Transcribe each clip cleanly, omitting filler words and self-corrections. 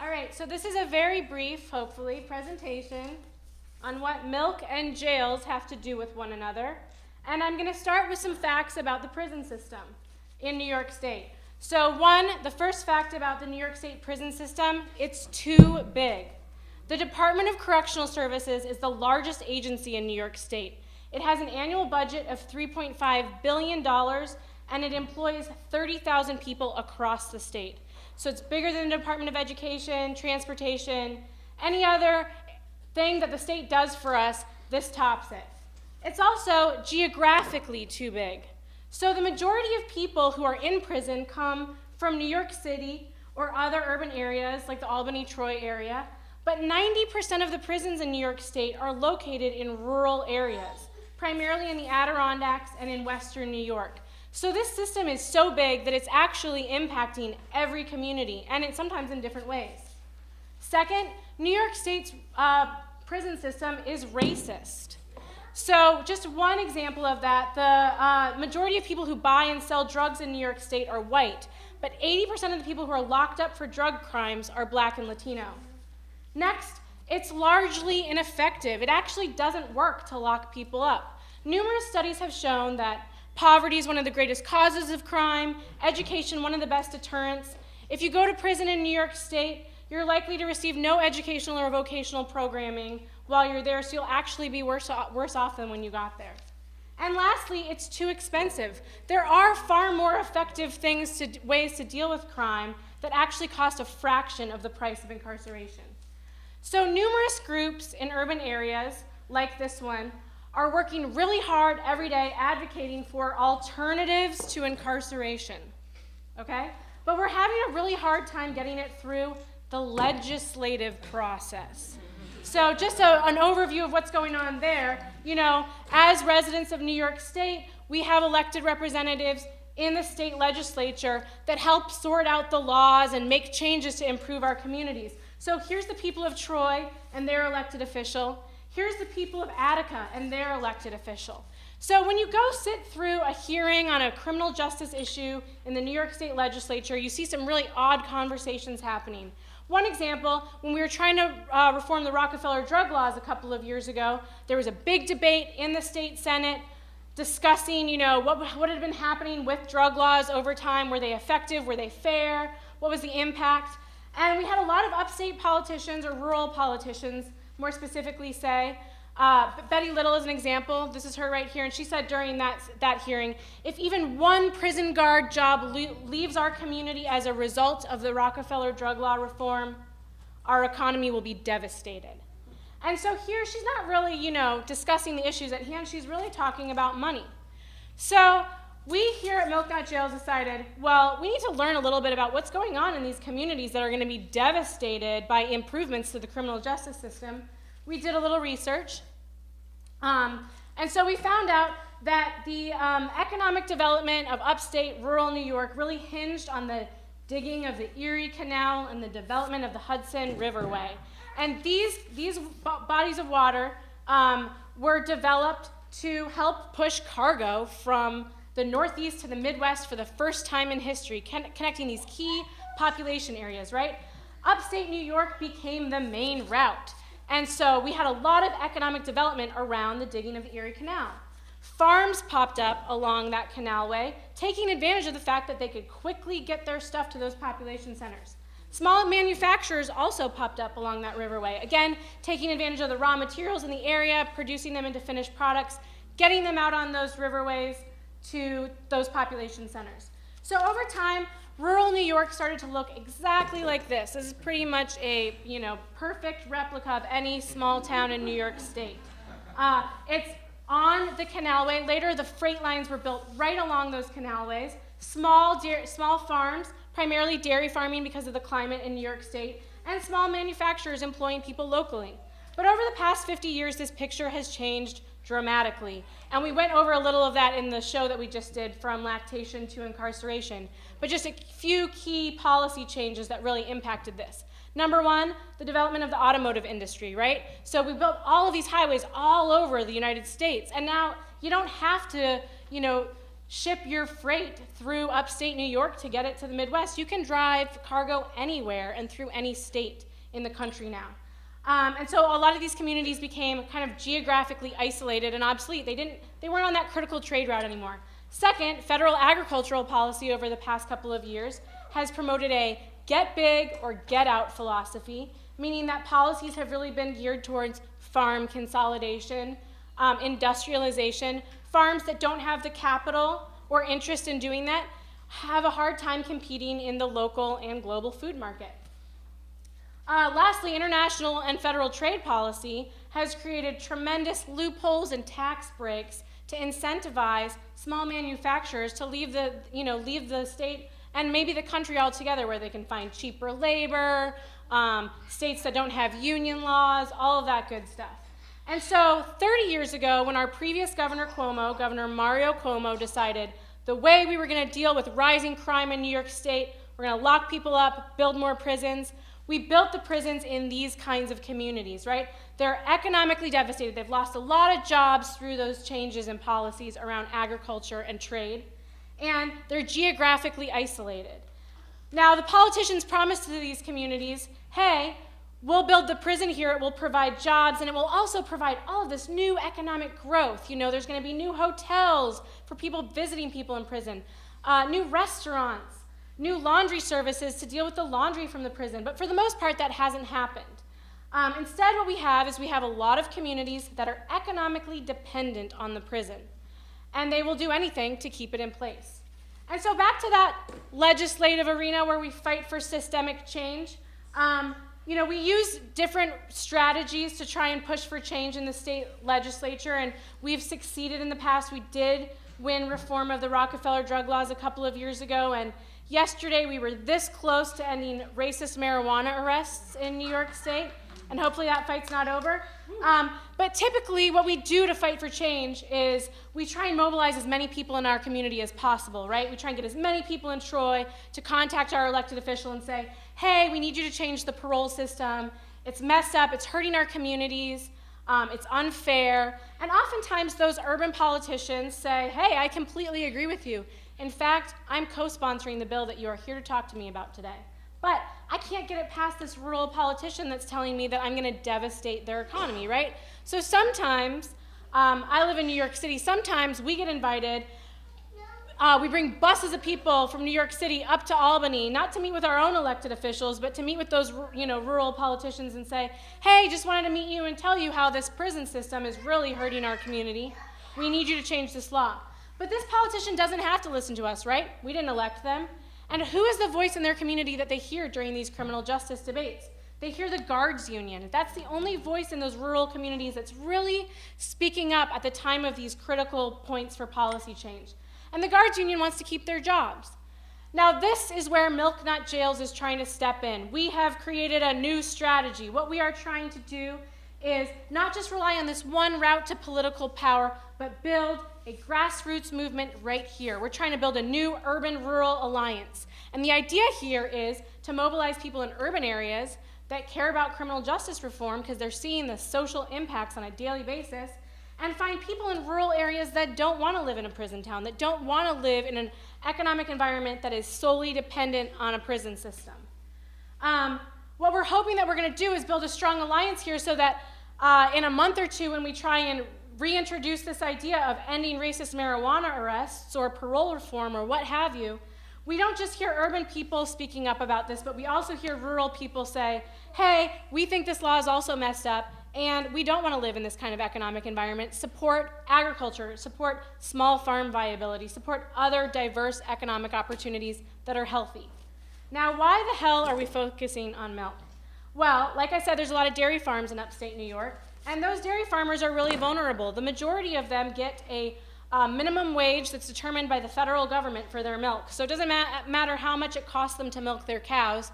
All right, so this is a very brief, hopefully, presentation on what milk and jails have to do with one another. And I'm going to start with some facts about the prison system in New York State. So the first fact about the New York State prison system, it's too big. The Department of Correctional Services is the largest agency in New York State. It has an annual budget of $3.5 billion, and it employs 30,000 people across the state. So it's bigger than the Department of Education, Transportation, any other thing that the state does for us, this tops it. It's also geographically too big. So the majority of people who are in prison come from New York City or other urban areas like the Albany, Troy area, but 90% of the prisons in New York State are located in rural areas, primarily in the Adirondacks and in Western New York. So this system is so big that it's actually impacting every community, and it's sometimes in different ways. Second, New York State's prison system is racist. So just one example of that, the majority of people who buy and sell drugs in New York State are white, but 80% of the people who are locked up for drug crimes are Black and Latino. Next, it's largely ineffective. It actually doesn't work to lock people up. Numerous studies have shown that poverty is one of the greatest causes of crime, education one of the best deterrents. If you go to prison in New York State, you're likely to receive no educational or vocational programming while you're there, so you'll actually be worse off than when you got there. And lastly, it's too expensive. There are far more effective ways to deal with crime that actually cost a fraction of the price of incarceration. So numerous groups in urban areas, like this one, are working really hard every day advocating for alternatives to incarceration, okay? But we're having a really hard time getting it through the legislative process. So just an overview of what's going on there, as residents of New York State, we have elected representatives in the state legislature that help sort out the laws and make changes to improve our communities. So here's the people of Troy and their elected official. Here's the people of Attica and their elected official. So when you go sit through a hearing on a criminal justice issue in the New York State legislature, you see some really odd conversations happening. One example, when we were trying to reform the Rockefeller drug laws a couple of years ago, there was a big debate in the state Senate discussing, what had been happening with drug laws over time. Were they effective? Were they fair? What was the impact? And we had a lot of upstate politicians or rural politicians more specifically say, Betty Little is an example, this is her right here, and she said during that hearing, if even one prison guard job leaves our community as a result of the Rockefeller drug law reform, our economy will be devastated. And so here she's not really, discussing the issues at hand, she's really talking about money. So we here at Milk Not Jails decided, well, we need to learn a little bit about what's going on in these communities that are going to be devastated by improvements to the criminal justice system. We did a little research, and so we found out that the economic development of upstate rural New York really hinged on the digging of the Erie Canal and the development of the Hudson Riverway. And these bodies of water were developed to help push cargo from the Northeast to the Midwest for the first time in history, connecting these key population areas, right? Upstate New York became the main route. And so we had a lot of economic development around the digging of the Erie Canal. Farms popped up along that canalway, taking advantage of the fact that they could quickly get their stuff to those population centers. Small manufacturers also popped up along that riverway, again, taking advantage of the raw materials in the area, producing them into finished products, getting them out on those riverways to those population centers. So over time, rural New York started to look exactly like this. This is pretty much a perfect replica of any small town in New York State. It's on the canalway. Later, the freight lines were built right along those canalways. Small farms, primarily dairy farming because of the climate in New York State, and small manufacturers employing people locally. But over the past 50 years, this picture has changed dramatically. And we went over a little of that in the show that we just did, From Lactation to Incarceration. But just a few key policy changes that really impacted this. Number one, the development of the automotive industry, right? So we built all of these highways all over the United States. And now you don't have to, ship your freight through upstate New York to get it to the Midwest. You can drive cargo anywhere and through any state in the country now. And so a lot of these communities became kind of geographically isolated and obsolete. They weren't on that critical trade route anymore. Second, federal agricultural policy over the past couple of years has promoted a get big or get out philosophy, meaning that policies have really been geared towards farm consolidation, industrialization. Farms that don't have the capital or interest in doing that have a hard time competing in the local and global food market. Lastly, international and federal trade policy has created tremendous loopholes and tax breaks to incentivize small manufacturers to leave the state and maybe the country altogether, where they can find cheaper labor, states that don't have union laws, all of that good stuff. And so 30 years ago, when our previous Governor Mario Cuomo, decided the way we were going to deal with rising crime in New York State, we're going to lock people up, build more prisons, we built the prisons in these kinds of communities, right? They're economically devastated. They've lost a lot of jobs through those changes in policies around agriculture and trade, and they're geographically isolated. Now, the politicians promised to these communities, hey, we'll build the prison here, it will provide jobs, and it will also provide all of this new economic growth. There's going to be new hotels for people visiting people in prison, new restaurants, new laundry services to deal with the laundry from the prison. But for the most part, that hasn't happened. Instead, what we have is we have a lot of communities that are economically dependent on the prison, and they will do anything to keep it in place. And so back to that legislative arena where we fight for systemic change, we use different strategies to try and push for change in the state legislature, and we've succeeded in the past. We did win reform of the Rockefeller drug laws a couple of years ago, and yesterday we were this close to ending racist marijuana arrests in New York State, and hopefully that fight's not over. But typically what we do to fight for change is we try and mobilize as many people in our community as possible, right? We try and get as many people in Troy to contact our elected official and say, hey, we need you to change the parole system. It's messed up, it's hurting our communities, it's unfair. And oftentimes those urban politicians say, hey, I completely agree with you. In fact, I'm co-sponsoring the bill that you are here to talk to me about today. But I can't get it past this rural politician that's telling me that I'm going to devastate their economy, right? So sometimes, I live in New York City, sometimes we get invited, we bring buses of people from New York City up to Albany, not to meet with our own elected officials, but to meet with those rural politicians and say, hey, just wanted to meet you and tell you how this prison system is really hurting our community. We need you to change this law. But this politician doesn't have to listen to us, right? We didn't elect them. And who is the voice in their community that they hear during these criminal justice debates? They hear the guards union. That's the only voice in those rural communities that's really speaking up at the time of these critical points for policy change. And the guards union wants to keep their jobs. Now, this is where Milk Nut Jails is trying to step in. We have created a new strategy. What we are trying to do is not just rely on this one route to political power, but build a grassroots movement right here. We're trying to build a new urban-rural alliance. And the idea here is to mobilize people in urban areas that care about criminal justice reform because they're seeing the social impacts on a daily basis, and find people in rural areas that don't want to live in a prison town, that don't want to live in an economic environment that is solely dependent on a prison system. What we're hoping that we're going to do is build a strong alliance here so that in a month or two when we try and reintroduce this idea of ending racist marijuana arrests or parole reform or what have you, we don't just hear urban people speaking up about this, but we also hear rural people say, hey, we think this law is also messed up and we don't want to live in this kind of economic environment. Support agriculture, support small farm viability, support other diverse economic opportunities that are healthy. Now, why the hell are we focusing on milk? Well, like I said, there's a lot of dairy farms in upstate New York, and those dairy farmers are really vulnerable. The majority of them get a minimum wage that's determined by the federal government for their milk. So it doesn't matter how much it costs them to milk their cows.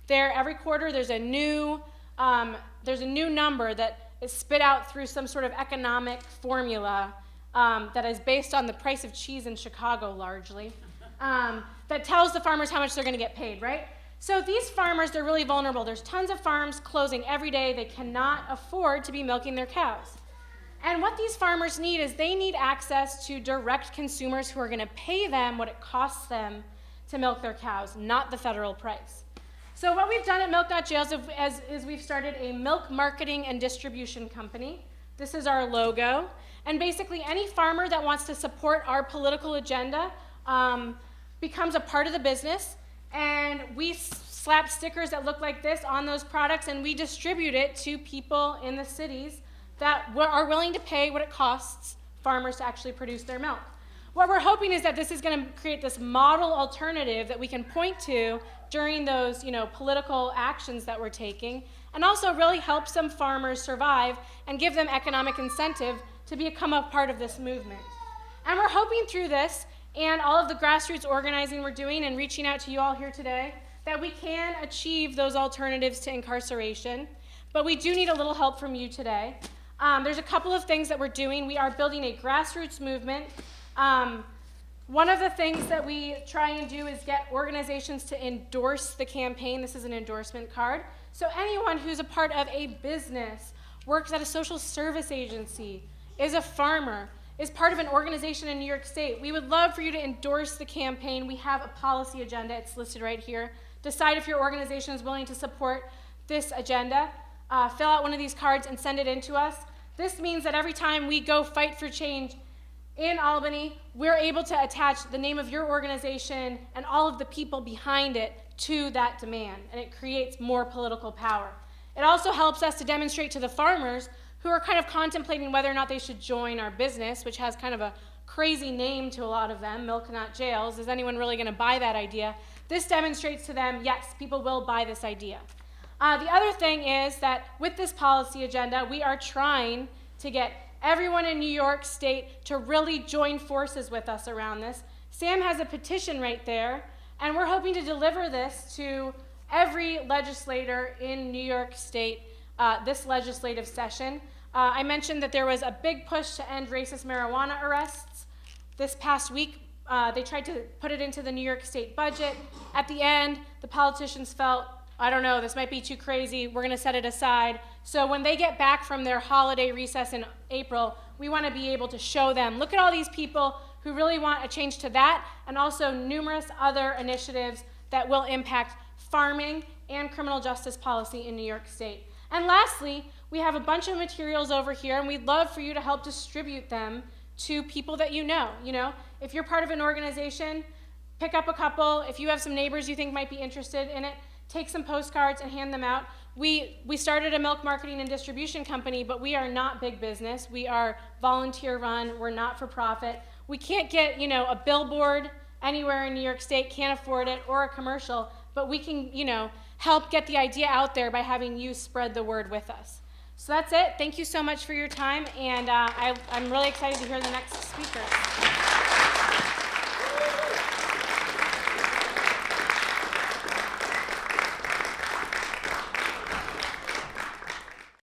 Every quarter there's a new number that is spit out through some sort of economic formula that is based on the price of cheese in Chicago largely, that tells the farmers how much they're going to get paid, right? So these farmers, they're really vulnerable. There's tons of farms closing every day. They cannot afford to be milking their cows. And what these farmers need is they need access to direct consumers who are going to pay them what it costs them to milk their cows, not the federal price. So what we've done at Milk Not Jails is we've started a milk marketing and distribution company. This is our logo. And basically any farmer that wants to support our political agenda becomes a part of the business. And we slap stickers that look like this on those products, and we distribute it to people in the cities that are willing to pay what it costs farmers to actually produce their milk. What we're hoping is that this is going to create this model alternative that we can point to during those, political actions that we're taking, and also really help some farmers survive and give them economic incentive to become a part of this movement. And we're hoping through this and all of the grassroots organizing we're doing and reaching out to you all here today that we can achieve those alternatives to incarceration, but we do need a little help from you today. There's a couple of things that we're doing. We are building a grassroots movement. One of the things that we try and do is get organizations to endorse the campaign. This is an endorsement card. So anyone who's a part of a business, works at a social service agency, is a farmer, is part of an organization in New York State, we would love for you to endorse the campaign. We have a policy agenda. It's listed right here. Decide if your organization is willing to support this agenda. Fill out one of these cards and send it in to us. This means that every time we go fight for change in Albany, we're able to attach the name of your organization and all of the people behind it to that demand, and it creates more political power. It also helps us to demonstrate to the farmers who are kind of contemplating whether or not they should join our business, which has kind of a crazy name to a lot of them, Milk Not Jails. Is anyone really going to buy that idea? This demonstrates to them, yes, people will buy this idea. The other thing is that with this policy agenda, we are trying to get everyone in New York State to really join forces with us around this. Sam has a petition right there, and we're hoping to deliver this to every legislator in New York State this legislative session. I mentioned that there was a big push to end racist marijuana arrests. This past week, they tried to put it into the New York State budget. At the end, the politicians felt, I don't know, this might be too crazy, we're gonna set it aside. So when they get back from their holiday recess in April, we wanna be able to show them, look at all these people who really want a change to that, and also numerous other initiatives that will impact farming and criminal justice policy in New York State. And lastly, we have a bunch of materials over here, and we'd love for you to help distribute them to people that you know. If you're part of an organization, pick up a couple. If you have some neighbors you think might be interested in it, take some postcards and hand them out. We started a milk marketing and distribution company, but we are not big business. We are volunteer run. We're not for profit. We can't get, a billboard anywhere in New York State, can't afford it, or a commercial, but we can, help get the idea out there by having you spread the word with us. So that's it. Thank you so much for your time, and I'm really excited to hear the next speakers.